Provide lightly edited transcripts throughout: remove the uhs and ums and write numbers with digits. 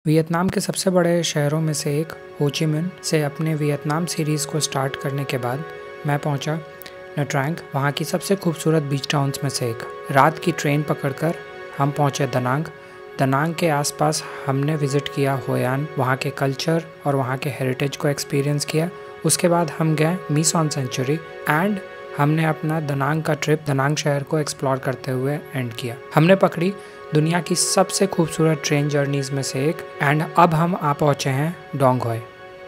Vietnam के सबसे बड़े शहरों में से एक हो ची मिन्ह से अपने वियतनाम सीरीज़ को स्टार्ट करने के बाद मैं पहुंचा न्हा ट्रांग, वहां की सबसे खूबसूरत बीच टाउन्स में से एक। रात की ट्रेन पकड़कर हम पहुंचे दनांग। दनांग के आसपास हमने विज़िट किया हो आन, वहां के कल्चर और वहां के हेरिटेज को एक्सपीरियंस किया। उसके बाद हम गए मी सॉन सेंचुरी एंड हमने अपना दनांग का ट्रिप दनांग शहर को एक्सप्लोर करते हुए एंड किया। हमने पकड़ी दुनिया की सबसे खूबसूरत ट्रेन जर्नीज़ में से एक एंड अब हम आ पहुँचे हैं डोंग होय।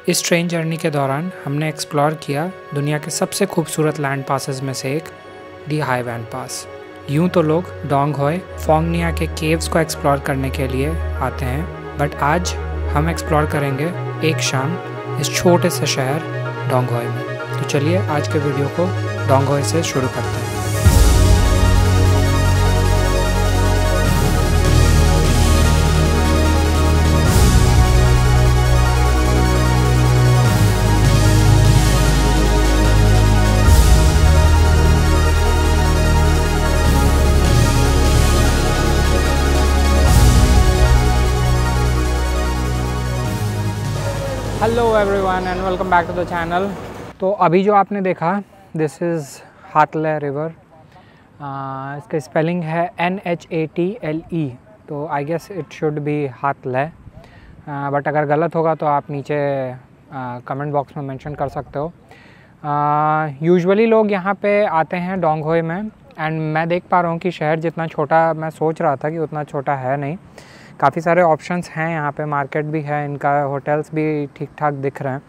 इस ट्रेन जर्नी के दौरान हमने एक्सप्लोर किया दुनिया के सबसे खूबसूरत लैंड पासेस में से एक दी हाई वैन पास। यूँ तो लोग डोंग होय फोंग निया के केव्स को एक्सप्लोर करने के लिए आते हैं, बट आज हम एक्सप्लोर करेंगे एक शाम इस छोटे से शहर डोंग होय में। तो चलिए आज के वीडियो को डोंग होय से शुरू करते हैं। Hello everyone and welcome back to the channel. तो अभी जो आपने देखा दिस इज़ हाथले रिवर। इसका स्पेलिंग है NHATLE, तो I guess it should be Hathle, but अगर गलत होगा तो आप नीचे कमेंट बॉक्स में मेंशन कर सकते हो। यूजुअली लोग यहाँ पे आते हैं डोंग होय में एंड मैं देख पा रहा हूँ कि शहर जितना छोटा मैं सोच रहा था कि उतना छोटा है नहीं। काफ़ी सारे ऑप्शंस हैं यहाँ पे, मार्केट भी है इनका, होटल्स भी ठीक ठाक दिख रहे हैं,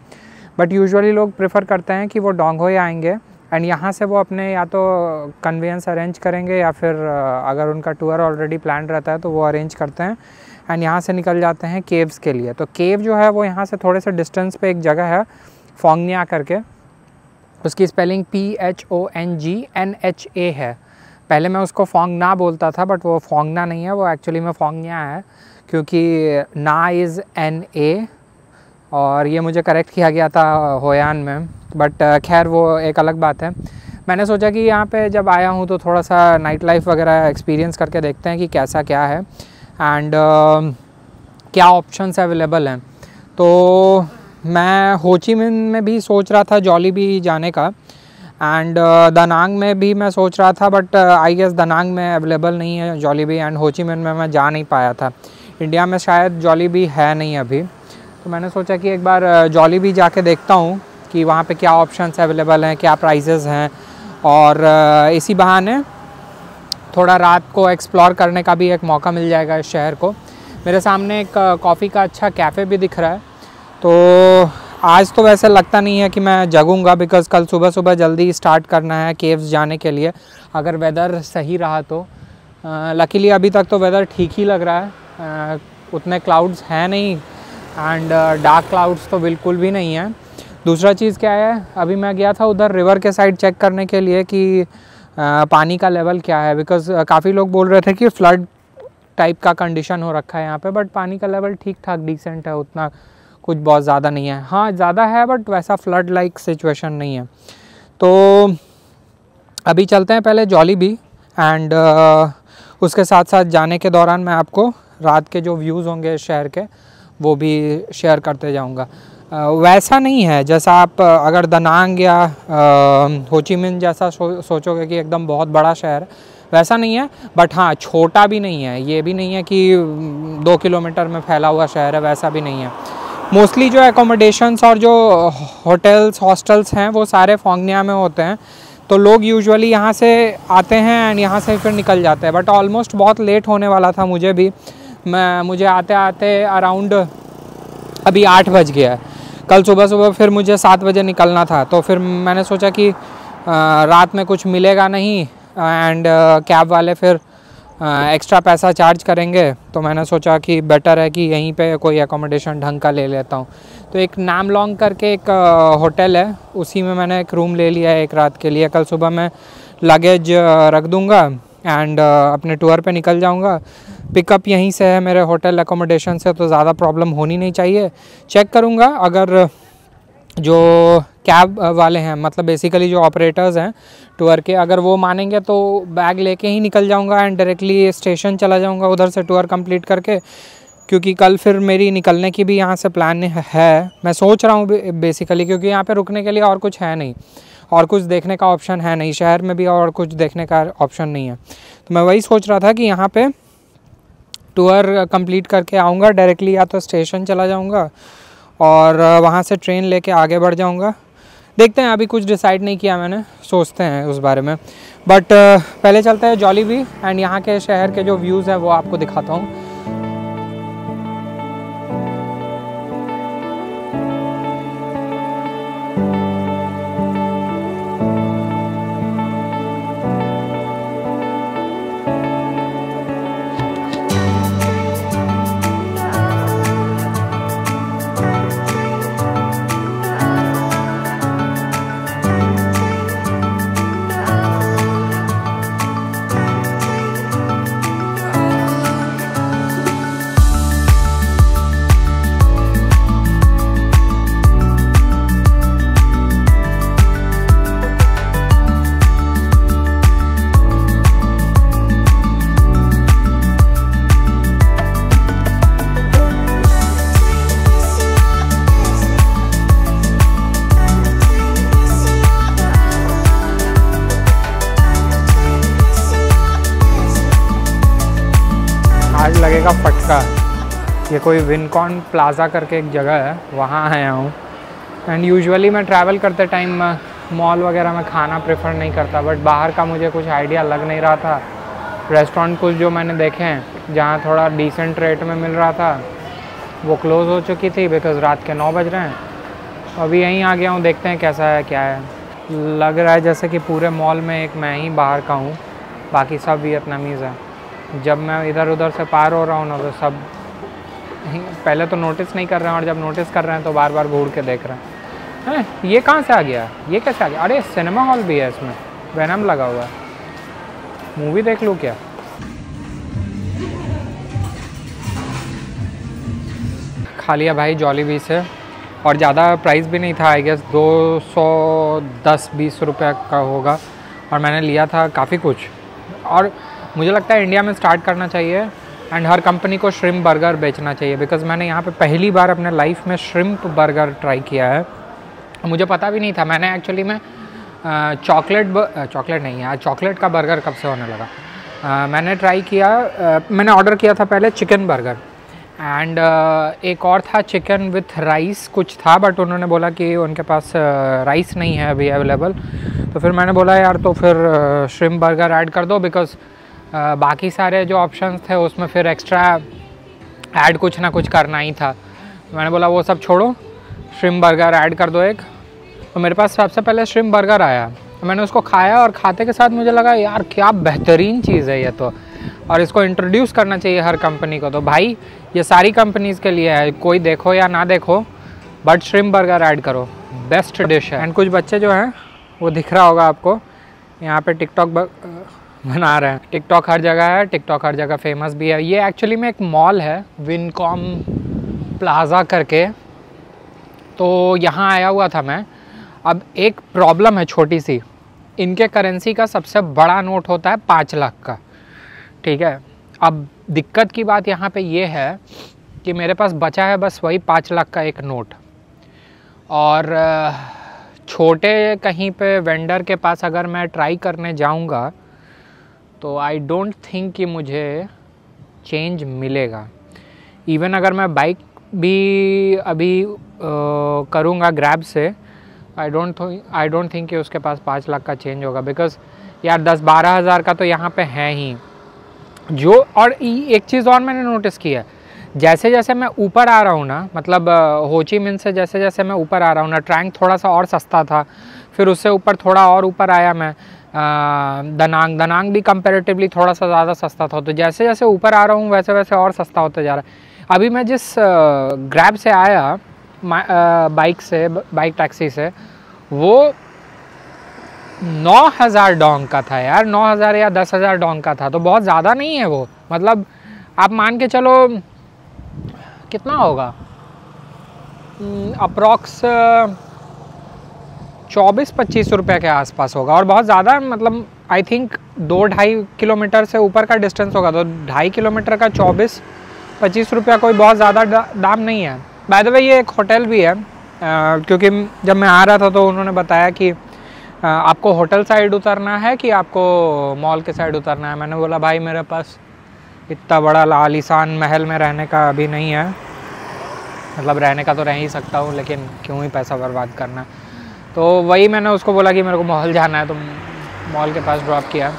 बट यूजुअली लोग प्रेफर करते हैं कि वो डोंग होय आएंगे एंड यहाँ से वो अपने या तो कन्वेंस अरेंज करेंगे या फिर अगर उनका टूर ऑलरेडी प्लान रहता है तो वो अरेंज करते हैं एंड यहाँ से निकल जाते हैं केव्स के लिए। तो केव जो है वो यहाँ से थोड़े से डिस्टेंस पे एक जगह है फोंग निया करके, उसकी स्पेलिंग PHONGNHA है। पहले मैं उसको फोंग ना बोलता था, बट वो फोंगना नहीं है, वो एक्चुअली में फोंग निया है, क्योंकि ना इज़ NA और ये मुझे करेक्ट किया गया था होयान में, बट खैर वो एक अलग बात है। मैंने सोचा कि यहाँ पे जब आया हूँ तो थोड़ा सा नाइट लाइफ वगैरह एक्सपीरियंस करके देखते हैं कि कैसा क्या है एंड क्या ऑप्शंस अवेलेबल हैं। तो मैं हो ची मिन्ह में भी सोच रहा था जॉलीबी जाने का एंड दनांग में भी मैं सोच रहा था, बट आई गेस दनांग में अवेलेबल नहीं है जॉलीबी एंड हो ची मिन्ह में मैं जा नहीं पाया था। इंडिया में शायद जॉलीबी है नहीं अभी, तो मैंने सोचा कि एक बार जॉलीबी जाके देखता हूँ कि वहाँ पे क्या ऑप्शंस अवेलेबल हैं, क्या प्राइसेस हैं, और इसी बहाने थोड़ा रात को एक्सप्लोर करने का भी एक मौका मिल जाएगा इस शहर को। मेरे सामने एक कॉफ़ी का अच्छा कैफ़े भी दिख रहा है। तो आज तो वैसे लगता नहीं है कि मैं जगूंगा, बिकॉज़ कल सुबह सुबह जल्दी स्टार्ट करना है केव्स जाने के लिए, अगर वेदर सही रहा तो। लकीली अभी तक तो वेदर ठीक ही लग रहा है, उतने क्लाउड्स हैं नहीं एंड डार्क क्लाउड्स तो बिल्कुल भी नहीं है। दूसरा चीज़ क्या है, अभी मैं गया था उधर रिवर के साइड चेक करने के लिए कि पानी का लेवल क्या है, बिकॉज़ काफ़ी लोग बोल रहे थे कि फ्लड टाइप का कंडीशन हो रखा है यहाँ पे, बट पानी का लेवल ठीक ठाक डिसेंट है, उतना कुछ बहुत ज़्यादा नहीं है। हाँ ज़्यादा है बट वैसा फ्लड लाइक सिचुएशन नहीं है। तो अभी चलते हैं पहले जॉलीबी एंड उसके साथ साथ जाने के दौरान मैं आपको रात के जो व्यूज़ होंगे शहर के वो भी शेयर करते जाऊंगा। वैसा नहीं है जैसा आप अगर दनांग या हो ची मिन्ह जैसा सोचोगे कि एकदम बहुत बड़ा शहर, वैसा नहीं है, बट हाँ छोटा भी नहीं है, ये भी नहीं है कि 2 किलोमीटर में फैला हुआ शहर है, वैसा भी नहीं है। मोस्टली जो एकोमोडेशंस और जो होटल्स हॉस्टल्स हैं वो सारे फोंग निया में होते हैं, तो लोग यूजुअली यहाँ से आते हैं एंड यहाँ से फिर निकल जाते हैं। बट ऑलमोस्ट बहुत लेट होने वाला था मुझे भी, मुझे आते आते अराउंड अभी 8 बज गया है। कल सुबह सुबह फिर मुझे 7 बजे निकलना था, तो फिर मैंने सोचा कि रात में कुछ मिलेगा नहीं एंड कैब वाले फिर एक्स्ट्रा पैसा चार्ज करेंगे, तो मैंने सोचा कि बेटर है कि यहीं पे कोई एकोमोडेशन ढंग का ले लेता हूँ। तो एक नामलोंग करके एक होटल है, उसी में मैंने एक रूम ले लिया है एक रात के लिए। कल सुबह मैं लगेज रख दूँगा एंड अपने टूर पे निकल जाऊँगा। पिकअप यहीं से है मेरे होटल एकोमोडेशन से, तो ज़्यादा प्रॉब्लम होनी नहीं चाहिए। चेक करूँगा अगर जो कैब वाले हैं, मतलब बेसिकली जो ऑपरेटर्स हैं टूर के, अगर वो मानेंगे तो बैग लेके ही निकल जाऊंगा एंड डायरेक्टली स्टेशन चला जाऊंगा, उधर से टूर कंप्लीट करके क्योंकि कल फिर मेरी निकलने की भी यहाँ से प्लान है। मैं सोच रहा हूँ बेसिकली, क्योंकि यहाँ पे रुकने के लिए और कुछ है नहीं, और कुछ देखने का ऑप्शन है नहीं, शहर में भी और कुछ देखने का ऑप्शन नहीं है। तो मैं वही सोच रहा था कि यहाँ पे टूर कंप्लीट करके आऊँगा डायरेक्टली, या तो स्टेशन चला जाऊँगा और वहाँ से ट्रेन लेके आगे बढ़ जाऊँगा। देखते हैं, अभी कुछ डिसाइड नहीं किया मैंने, सोचते हैं उस बारे में। बट पहले चलते हैं जॉलीबी एंड यहाँ के शहर के जो व्यूज़ हैं वो आपको दिखाता हूँ। लगेगा फटका। ये कोई विनकॉन प्लाज़ा करके एक जगह है, वहाँ आया हूँ। एंड यूजुअली मैं ट्रैवल करते टाइम मॉल वगैरह में खाना प्रेफर नहीं करता, बट बाहर का मुझे कुछ आइडिया लग नहीं रहा था। रेस्टोरेंट कुछ जो मैंने देखे हैं जहाँ थोड़ा डिसेंट रेट में मिल रहा था वो क्लोज़ हो चुकी थी, बिकॉज़ रात के 9 बज रहे हैं। अभी यहीं आ गया हूँ, देखते हैं कैसा है क्या है। लग रहा है जैसे कि पूरे मॉल में एक मैं ही बाहर का हूँ, बाकी सब वियतनामीज़ है। जब मैं इधर उधर से पार हो रहा हूँ ना तो सब पहले तो नोटिस नहीं कर रहे हैं, और जब नोटिस कर रहे हैं तो बार बार घूर के देख रहे हैं। ये कहाँ से आ गया, ये कैसे आ गया? अरे सिनेमा हॉल भी है इसमें, वेनम लगा हुआ है, मूवी देख लूँ क्या? खा लिया भाई जॉलीबी से, और ज़्यादा प्राइस भी नहीं था, आई गेस 210-20 रुपये का होगा, और मैंने लिया था काफ़ी कुछ। और मुझे लगता है इंडिया में स्टार्ट करना चाहिए एंड हर कंपनी को श्रिम्प बर्गर बेचना चाहिए, बिकॉज़ मैंने यहाँ पे पहली बार अपने लाइफ में श्रिम्प बर्गर ट्राई किया है। मुझे पता भी नहीं था। मैंने एक्चुअली में चॉकलेट नहीं है, चॉकलेट का बर्गर कब से होने लगा। मैंने ट्राई किया, मैंने ऑर्डर किया था पहले चिकन बर्गर, एंड एक और था चिकन विथ राइस कुछ था, बट उन्होंने बोला कि उनके पास राइस नहीं है अभी अवेलेबल। तो फिर मैंने बोला यार तो फिर श्रिम्प बर्गर ऐड कर दो, बिकॉज़ बाकी सारे जो ऑप्शंस थे उसमें फिर एक्स्ट्रा ऐड कुछ ना कुछ करना ही था। मैंने बोला वो सब छोड़ो, श्रिम्प बर्गर ऐड कर दो एक। तो मेरे पास सबसे पहले श्रिम्प बर्गर आया, मैंने उसको खाया, और खाते के साथ मुझे लगा यार क्या बेहतरीन चीज़ है ये तो, और इसको इंट्रोड्यूस करना चाहिए हर कंपनी को। तो भाई ये सारी कंपनीज़ के लिए है, कोई देखो या ना देखो, बट श्रिम्प बर्गर ऐड करो, बेस्ट डिश है। एंड कुछ बच्चे जो हैं वो दिख रहा होगा आपको, यहाँ पे टिकटॉक बना रहे हैं। टिकटॉक हर जगह है, टिकटॉक हर जगह फेमस भी है। ये एक्चुअली में एक मॉल है विनकॉम प्लाज़ा करके, तो यहाँ आया हुआ था मैं। अब एक प्रॉब्लम है छोटी सी, इनके करेंसी का सबसे बड़ा नोट होता है 5 लाख का, ठीक है। अब दिक्कत की बात यहाँ पे ये है कि मेरे पास बचा है बस वही 5 लाख का एक नोट, और छोटे कहीं पे वेंडर के पास अगर मैं ट्राई करने जाऊँगा तो आई डोंट थिंक कि मुझे चेंज मिलेगा। इवन अगर मैं बाइक भी अभी करूँगा ग्रैब से, आई डोंट थिंक कि उसके पास 5 लाख का चेंज होगा, बिकॉज़ यार 10-12 हज़ार का तो यहाँ पे है ही जो। और एक चीज़ और मैंने नोटिस की है, जैसे जैसे मैं ऊपर आ रहा हूँ ना, मतलब हो ची मिन्ह से जैसे जैसे मैं ऊपर आ रहा हूँ ना, ट्रैंक थोड़ा सा और सस्ता था, फिर उससे ऊपर थोड़ा और ऊपर आया मैं, दनांग भी कंपैरेटिवली थोड़ा सा ज़्यादा सस्ता था। तो जैसे जैसे ऊपर आ रहा हूँ वैसे वैसे और सस्ता होता जा रहा है। अभी मैं जिस ग्रैब से आया बाइक टैक्सी से, वो 9,000 डोंग का था यार, 9,000 या 10,000 डोंग का था, तो बहुत ज़्यादा नहीं है वो। मतलब आप मान के चलो कितना होगा, अप्रॉक्स 24-25 रुपये के आसपास होगा, और बहुत ज़्यादा मतलब आई थिंक 2-2.5 किलोमीटर से ऊपर का डिस्टेंस होगा, तो 2.5 किलोमीटर का 24 25 रुपया कोई बहुत ज़्यादा दाम नहीं है। बाय द वे ये एक होटल भी है, क्योंकि जब मैं आ रहा था तो उन्होंने बताया कि आपको होटल साइड उतरना है कि आपको मॉल के साइड उतरना है। मैंने बोला भाई मेरे पास इतना बड़ा आलीशान महल में रहने का अभी नहीं है, मतलब रहने का तो रह ही सकता हूँ, लेकिन क्यों ही पैसा बर्बाद करना। तो वही मैंने उसको बोला कि मेरे को मॉल जाना है, तो मॉल के पास ड्रॉप किया।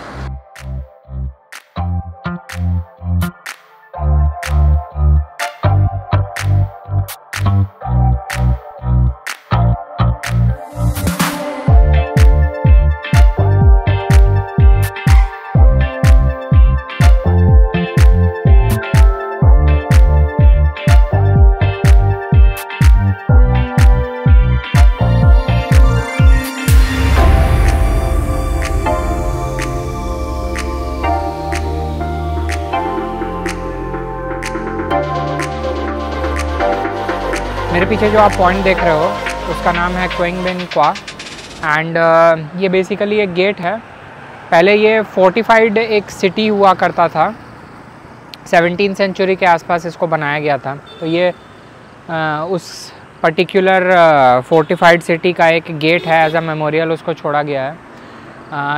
मेरे पीछे जो आप पॉइंट देख रहे हो उसका नाम है क्वेंग बेन क्वा, एंड ये बेसिकली एक गेट है। पहले ये फोर्टिफाइड एक सिटी हुआ करता था, 17th सेंचुरी के आसपास इसको बनाया गया था। तो ये उस पर्टिकुलर फोर्टिफाइड सिटी का एक गेट है, एज अ मेमोरियल उसको छोड़ा गया है।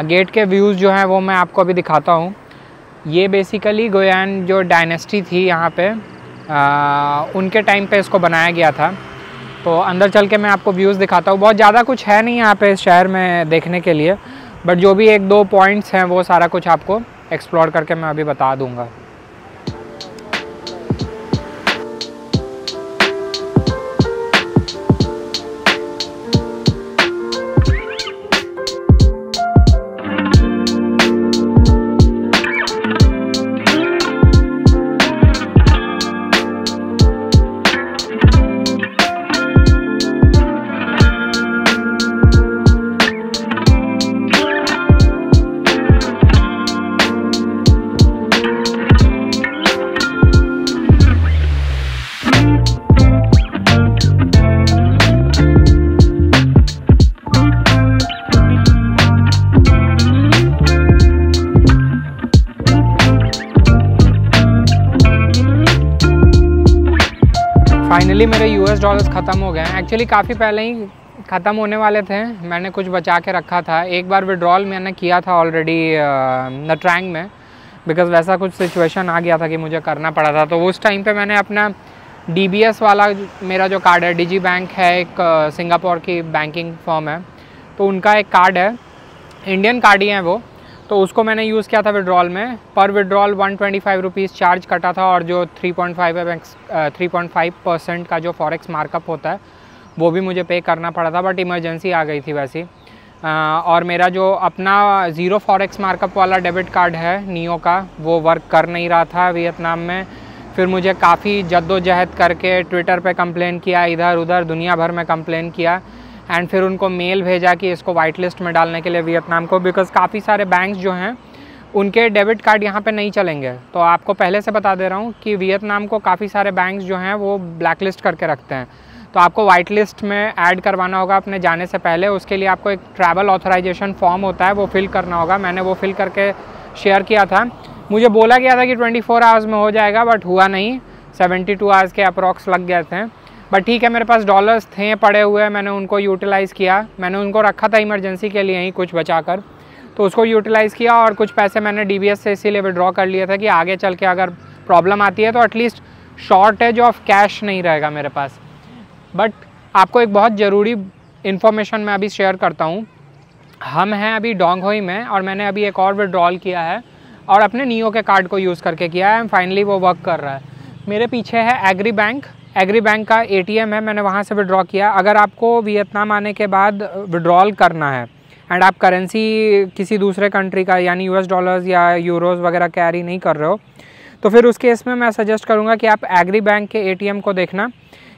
गेट के व्यूज़ जो हैं वो मैं आपको अभी दिखाता हूँ। ये बेसिकली गोयान जो डायनेस्टी थी यहाँ पे, उनके टाइम पे इसको बनाया गया था। तो अंदर चल के मैं आपको व्यूज़ दिखाता हूँ। बहुत ज़्यादा कुछ है नहीं यहाँ पे इस शहर में देखने के लिए, बट जो भी 1-2 पॉइंट्स हैं वो सारा कुछ आपको एक्सप्लोर करके मैं अभी बता दूँगा। फाइनली मेरे US डॉलर्स ख़त्म हो गए हैं। एक्चुअली काफ़ी पहले ही ख़त्म होने वाले थे, मैंने कुछ बचा के रखा था। एक बार विड्रॉल मैंने किया था ऑलरेडी नट्रैंग में, बिकॉज़ वैसा कुछ सिचुएशन आ गया था कि मुझे करना पड़ा था। तो उस टाइम पे मैंने अपना DBS वाला मेरा जो कार्ड है, डिजी बैंक है, एक सिंगापुर की बैंकिंग फर्म है, तो उनका एक कार्ड है, इंडियन कार्ड ही है वो, तो उसको मैंने यूज़ किया था विड्रॉल में। पर विड्रॉल 125 रुपीज़ चार्ज कटा था, और जो 3.5% का जो फॉरेक्स मार्कअप होता है वो भी मुझे पे करना पड़ा था, बट इमरजेंसी आ गई थी वैसी। और मेरा जो अपना ज़ीरो फॉरेक्स मार्कअप वाला डेबिट कार्ड है नियो का, वो वर्क कर नहीं रहा था वियतनाम में। फिर मुझे काफ़ी जद्दोजहद करके ट्विटर पे कंप्लेन किया, इधर उधर दुनिया भर में कंप्लेन किया, एंड फिर उनको मेल भेजा कि इसको वाइट लिस्ट में डालने के लिए वियतनाम को, बिकॉज़ काफ़ी सारे बैंक्स जो हैं उनके डेबिट कार्ड यहाँ पे नहीं चलेंगे। तो आपको पहले से बता दे रहा हूँ कि वियतनाम को काफ़ी सारे बैंक्स जो हैं वो ब्लैक लिस्ट करके रखते हैं। तो आपको वाइट लिस्ट में ऐड करवाना होगा अपने जाने से पहले। उसके लिए आपको एक ट्रैवल ऑथराइजेशन फॉर्म होता है, वो फिल करना होगा। मैंने वो फिल करके शेयर किया था। मुझे बोला गया था कि 24 आवर्स में हो जाएगा, बट हुआ नहीं, 72 आवर्स के अप्रॉक्स लग गए थे। बट ठीक है, मेरे पास डॉलर्स थे पड़े हुए, मैंने उनको यूटिलाइज़ किया। मैंने उनको रखा था इमरजेंसी के लिए ही कुछ बचाकर, तो उसको यूटिलाइज़ किया। और कुछ पैसे मैंने DBS से इसीलिए विड्रॉ कर लिए थे कि आगे चल के अगर प्रॉब्लम आती है तो एटलीस्ट शॉर्टेज ऑफ कैश नहीं रहेगा मेरे पास। बट आपको एक बहुत ज़रूरी इन्फॉर्मेशन मैं अभी शेयर करता हूँ। हम हैं अभी डोंग होई में, और मैंने अभी एक और विड्रॉल किया है और अपने नियो के कार्ड को यूज़ करके किया है। फाइनली वो वर्क कर रहा है। मेरे पीछे है एग्री बैंक का ATM है, मैंने वहाँ से विड्रॉ किया। अगर आपको वियतनाम आने के बाद विड्रॉल करना है एंड आप करेंसी किसी दूसरे कंट्री का यानी US डॉलर्स या यूरोज़ वगैरह कैरी नहीं कर रहे हो, तो फिर उस केस में मैं सजेस्ट करूँगा कि आप एग्री बैंक के ATM को देखना।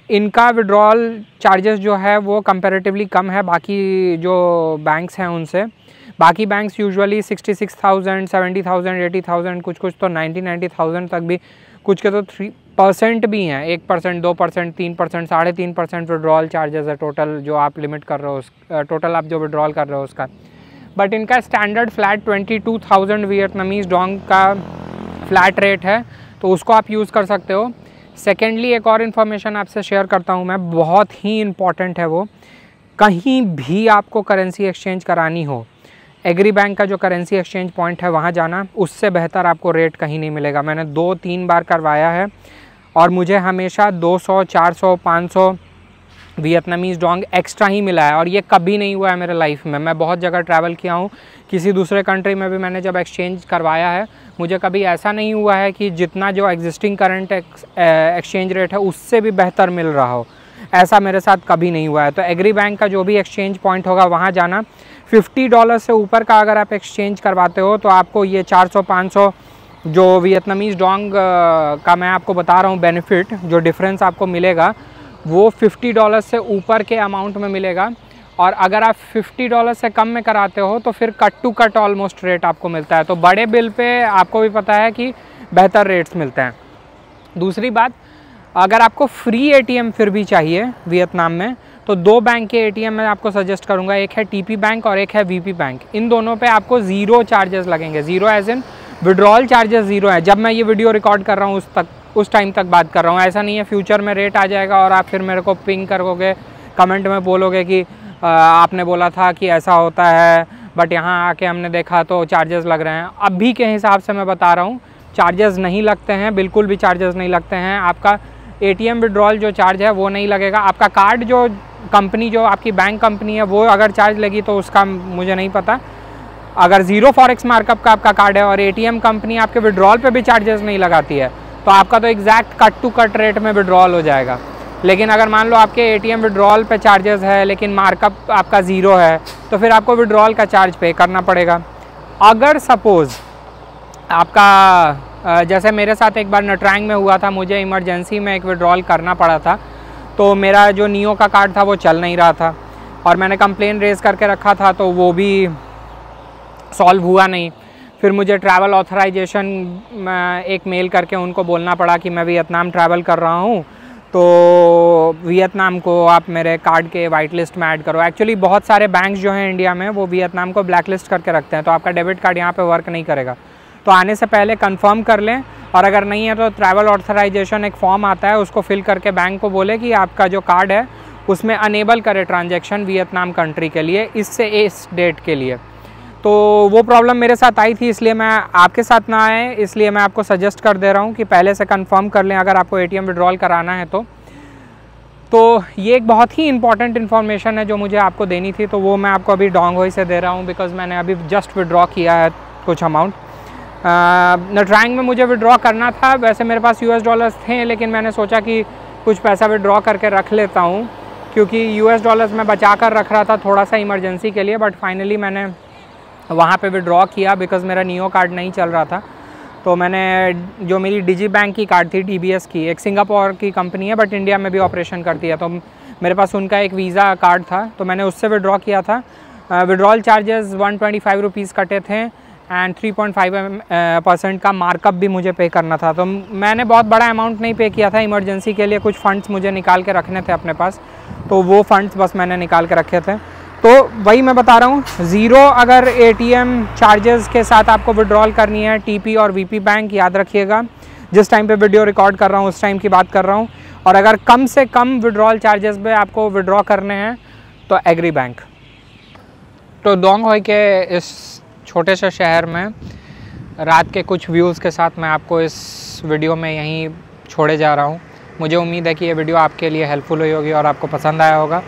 इनका विड्रॉल चार्जेस जो है वो कंपैरेटिवली कम है बाकी जो बैंक्स हैं उनसे। बाकी बैंक्स यूजुअली 66,000, 70,000, 80,000, कुछ तो 90,000 तक भी, कुछ के तो 3% भी हैं, 1%, 2%, 3%, 3.5% विड्रॉल चार्जेस है टोटल जो आप लिमिट कर रहे हो, टोटल आप जो विड्रॉल कर रहे हो उसका। बट इनका स्टैंडर्ड फ्लैट 22,000 वियतनामीज डोंग का फ्लैट रेट है। तो उसको आप यूज़ कर सकते हो। सेकेंडली एक और इन्फॉर्मेशन आपसे शेयर करता हूँ मैं, बहुत ही इम्पॉर्टेंट है वो, कहीं भी आपको करेंसी एक्सचेंज करानी हो, एग्री बैंक का जो करेंसी एक्सचेंज पॉइंट है वहाँ जाना, उससे बेहतर आपको रेट कहीं नहीं मिलेगा। मैंने 2-3 बार करवाया है और मुझे हमेशा 200, 400, 500 वियतनामीज़ डोंग एक्स्ट्रा ही मिला है, और ये कभी नहीं हुआ है मेरे लाइफ में। मैं बहुत जगह ट्रैवल किया हूँ, किसी दूसरे कंट्री में भी मैंने जब एक्सचेंज करवाया है, मुझे कभी ऐसा नहीं हुआ है कि जितना जो एग्जिस्टिंग करंट एक्सचेंज रेट है उससे भी बेहतर मिल रहा हो। ऐसा मेरे साथ कभी नहीं हुआ है। तो एग्री बैंक का जो भी एक्सचेंज पॉइंट होगा वहाँ जाना। $50 से ऊपर का अगर आप एक्सचेंज करवाते हो तो आपको ये 400-500 जो वियतनामीज़ डोंग का मैं आपको बता रहा हूँ बेनिफिट, जो डिफरेंस आपको मिलेगा वो $50 से ऊपर के अमाउंट में मिलेगा। और अगर आप $50 से कम में कराते हो तो फिर cut to cut almost rate आपको मिलता है। तो बड़े बिल पे आपको भी पता है कि बेहतर रेट्स मिलते हैं। दूसरी बात, अगर आपको फ्री एटीएम फिर भी चाहिए वियतनाम में, तो 2 बैंक के एटीएम मैं आपको सजेस्ट करूंगा, एक है टीपी बैंक और एक है वीपी बैंक। इन दोनों पे आपको ज़ीरो चार्जेस लगेंगे, zero as in withdrawal charges zero है। जब मैं ये वीडियो रिकॉर्ड कर रहा हूँ उस टाइम तक बात कर रहा हूँ, ऐसा नहीं है फ्यूचर में रेट आ जाएगा और आप फिर मेरे को पिंग करोगे, कमेंट में बोलोगे कि आपने बोला था कि ऐसा होता है बट यहाँ आके हमने देखा तो चार्जेस लग रहे हैं। अभी के हिसाब से मैं बता रहा हूँ चार्जेस नहीं लगते हैं, बिल्कुल भी चार्जेस नहीं लगते हैं। आपका एटीएम विड्रॉल जो चार्ज है वो नहीं लगेगा। आपका कार्ड जो कंपनी, जो आपकी बैंक कंपनी है, वो अगर चार्ज लगी तो उसका मुझे नहीं पता। अगर ज़ीरो फॉरेक्स मार्कअप का आपका कार्ड है और एटीएम कंपनी आपके विड्रॉल पे भी चार्जेस नहीं लगाती है तो आपका तो exact cut to cut rate में विड्रॉल हो जाएगा। लेकिन अगर मान लो आपके एटीएम विड्रॉल पे चार्जेस है लेकिन मार्कअप आपका ज़ीरो है तो फिर आपको विड्रॉल का चार्ज पे करना पड़ेगा। अगर सपोज़ आपका जैसे मेरे साथ एक बार नटरैंग में हुआ था, मुझे इमरजेंसी में एक विड्रॉल करना पड़ा था, तो मेरा जो नियो का कार्ड था वो चल नहीं रहा था और मैंने कंप्लेन रेज़ करके रखा था तो वो भी सॉल्व हुआ नहीं। फिर मुझे ट्रैवल ऑथराइजेशन एक मेल करके उनको बोलना पड़ा कि मैं वियतनाम ट्रैवल कर रहा हूँ, तो वियतनाम को आप मेरे कार्ड के वाइट लिस्ट में ऐड करो। एक्चुअली बहुत सारे बैंक्स जो हैं इंडिया में वो वियतनाम को ब्लैक लिस्ट करके रखते हैं, तो आपका डेबिट कार्ड यहाँ पे वर्क नहीं करेगा। तो आने से पहले कंफर्म कर लें, और अगर नहीं है तो ट्रैवल ऑथराइजेशन एक फॉर्म आता है, उसको फिल करके बैंक को बोले कि आपका जो कार्ड है उसमें अनेबल करे ट्रांजैक्शन वियतनाम कंट्री के लिए, इससे इस डेट के लिए। तो वो प्रॉब्लम मेरे साथ आई थी, इसलिए मैं आपके साथ ना आए, इसलिए मैं आपको सजेस्ट कर दे रहा हूँ कि पहले से कंफर्म कर लें अगर आपको एटीएम विड्रॉल कराना है तो ये एक बहुत ही इंपॉर्टेंट इन्फॉर्मेशन है जो मुझे आपको देनी थी, तो वो मैं आपको अभी डोंग होई से दे रहा हूँ बिकॉज़ मैंने अभी जस्ट विड्रॉ किया है कुछ अमाउंट। नटरैंग में मुझे विड्रॉ करना था, वैसे मेरे पास $US थे लेकिन मैंने सोचा कि कुछ पैसा विड्रॉ करके रख लेता हूँ क्योंकि $US मैं बचा कर रख रहा था थोड़ा सा इमरजेंसी के लिए, बट फाइनली मैंने वहाँ पे विड्रॉ किया बिकॉज़ मेरा नियो कार्ड नहीं चल रहा था। तो मैंने जो मेरी डिजी बैंक की कार्ड थी DBS की, एक सिंगापुर की कंपनी है बट इंडिया में भी ऑपरेशन करती है, तो मेरे पास उनका एक वीज़ा कार्ड था तो मैंने उससे विड्रॉ किया था। विड्रॉल चार्जेस 125 रुपीज़ कटे थे एंड 3.5% का मार्कअप भी मुझे पे करना था। तो मैंने बहुत बड़ा अमाउंट नहीं पे किया था, इमरजेंसी के लिए कुछ फ़ंड्स मुझे निकाल के रखने थे अपने पास, तो वो फ़ंड्स बस मैंने निकाल के रखे थे। तो वही मैं बता रहा हूँ, ज़ीरो अगर एटीएम चार्जेस के साथ आपको विड्रॉल करनी है टीपी और वीपी बैंक, याद रखिएगा जिस टाइम पे वीडियो रिकॉर्ड कर रहा हूँ उस टाइम की बात कर रहा हूँ। और अगर कम से कम विड्रॉल चार्जेस पे आपको विड्रॉ करने हैं तो एग्री बैंक। तो डोंग होई के इस छोटे से शहर में रात के कुछ व्यूज़ के साथ मैं आपको इस वीडियो में यहीं छोड़े जा रहा हूँ। मुझे उम्मीद है कि ये वीडियो आपके लिए हेल्पफुल हुई होगी और आपको पसंद आया होगा।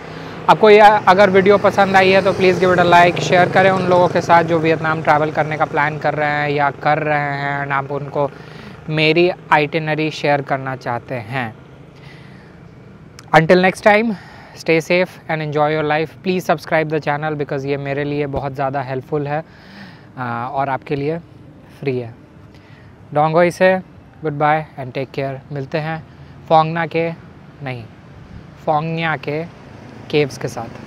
आपको ये अगर वीडियो पसंद आई है तो please give it a like, share करें उन लोगों के साथ जो वियतनाम ट्रैवल करने का प्लान कर रहे हैं या कर रहे हैं एंड आप उनको मेरी आइटिनरी शेयर करना चाहते हैं। Until next time, stay safe and enjoy your life. Please subscribe the channel because ये मेरे लिए बहुत ज़्यादा हेल्पफुल है और आपके लिए फ्री है। डोंग होई से goodbye and take care. मिलते हैं फोंगना के नहीं, फोंगन्या के केव्स के साथ।